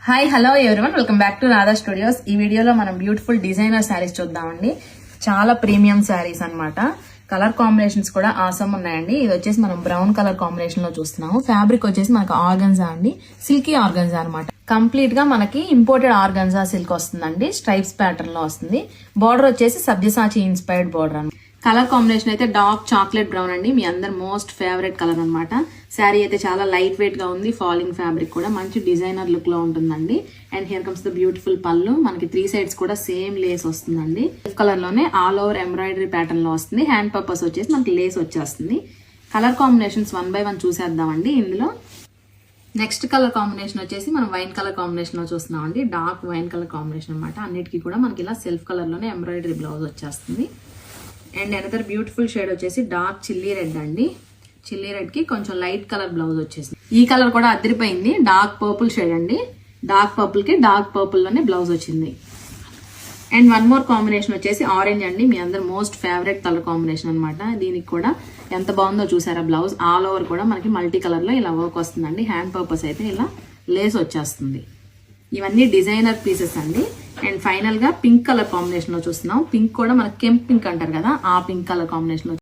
Hi hello everyone, welcome back to Radha studios. ఈ వీడియోలో మనం బ్యూటిఫుల్ డిజైనర్ శారీస్ చూద్దామండి. చాలా ప్రీమియం శారీస్ అన్నమాట. కలర్ కాంబినేషన్స్ కూడా ఆసమ్ ఉన్నాయండి. ఇది వచ్చేసి మనం బ్రౌన్ కలర్ కాంబినేషన్ లో చూస్తున్నాము. ఫ్యాబ్రిక్ వచ్చేసి మనకు ఆర్గన్జా అండి, సిల్కీ ఆర్గన్జా అనమాట. కంప్లీట్ గా మనకి ఇంపోర్టెడ్ ఆర్గన్జా సిల్క్ వస్తుందండి. స్ట్రైప్స్ ప్యాటర్న్ లో వస్తుంది. బార్డర్ వచ్చేసి సబ్జసాచి ఇన్స్పైర్డ్ బార్డర్ అనమాట. కలర్ కాంబినేషన్ అయితే డార్క్ చాక్లెట్ బ్రౌన్ అండి, మీ అందరు మోస్ట్ ఫేవరెట్ కలర్ అనమాట. శారీ అయితే చాలా లైట్ వెయిట్ గా ఉంది. ఫాలింగ్ ఫ్యాబ్రిక్ కూడా మంచి డిజైనర్ లుక్ లో ఉంటుందండి. And here comes the beautiful పళ్ళు. మనకి 3 సైడ్స్ కూడా సేమ్ లేస్ వస్తుందండి. కలర్ లోనే ఆల్ ఓవర్ ఎంబ్రాయిడరీ ప్యాటర్న్ లో వస్తుంది. హ్యాండ్ పర్పస్ వచ్చేసి మనకి లేస్ వచ్చేస్తుంది. కలర్ కాంబినేషన్స్ 1 by 1 చూసేద్దామండి. ఇందులో నెక్స్ట్ కలర్ కాంబినేషన్ వచ్చేసి మనం వైన్ కలర్ కాంబినేషన్ లో చూస్తున్నామండి. డార్క్ వైన్ కలర్ కాంబినేషన్ అనమాట. అన్నిటికీ కూడా మనకి ఇలా సెల్ఫ్ కలర్ లోనే ఎంబ్రాయిడరీ బ్లౌజ్ వచ్చేస్తుంది. అండ్ అనదర్ బ్యూటిఫుల్ షేడ్ వచ్చేసి డార్క్ చిల్లీ రెడ్ అండి. చిల్లీ రెడ్ కి కొంచెం లైట్ కలర్ బ్లౌజ్ వచ్చేసింది. ఈ కలర్ కూడా అదిరిపోయింది. డార్క్ పర్పుల్ షేడ్ అండి. డార్క్ పర్పుల్ కి డార్క్ పర్పుల్ లోనే బ్లౌజ్ వచ్చింది. అండ్ వన్ మోర్ కాంబినేషన్ వచ్చేసి ఆరెంజ్ అండి, మీ అందరు మోస్ట్ ఫేవరెట్ కలర్ కాంబినేషన్ అనమాట. దీనికి కూడా ఎంత బాగుందో చూసారా బ్లౌజ్. ఆల్ ఓవర్ కూడా మనకి మల్టీ కలర్ లో ఇలా వర్క్ వస్తుందండి. హ్యాండ్ పర్పస్ అయితే ఇలా లేస్ వచ్చేస్తుంది. ఇవన్నీ డిజైనర్ పీసెస్ అండి. అండ్ ఫైనల్ గా పింక్ కలర్ కాంబినేషన్ లో చూస్తున్నాం. పింక్ కూడా మనకి కెంప్ పింక్ అంటారు కదా, ఆ పింక్ కలర్ కాంబినేషన్ లో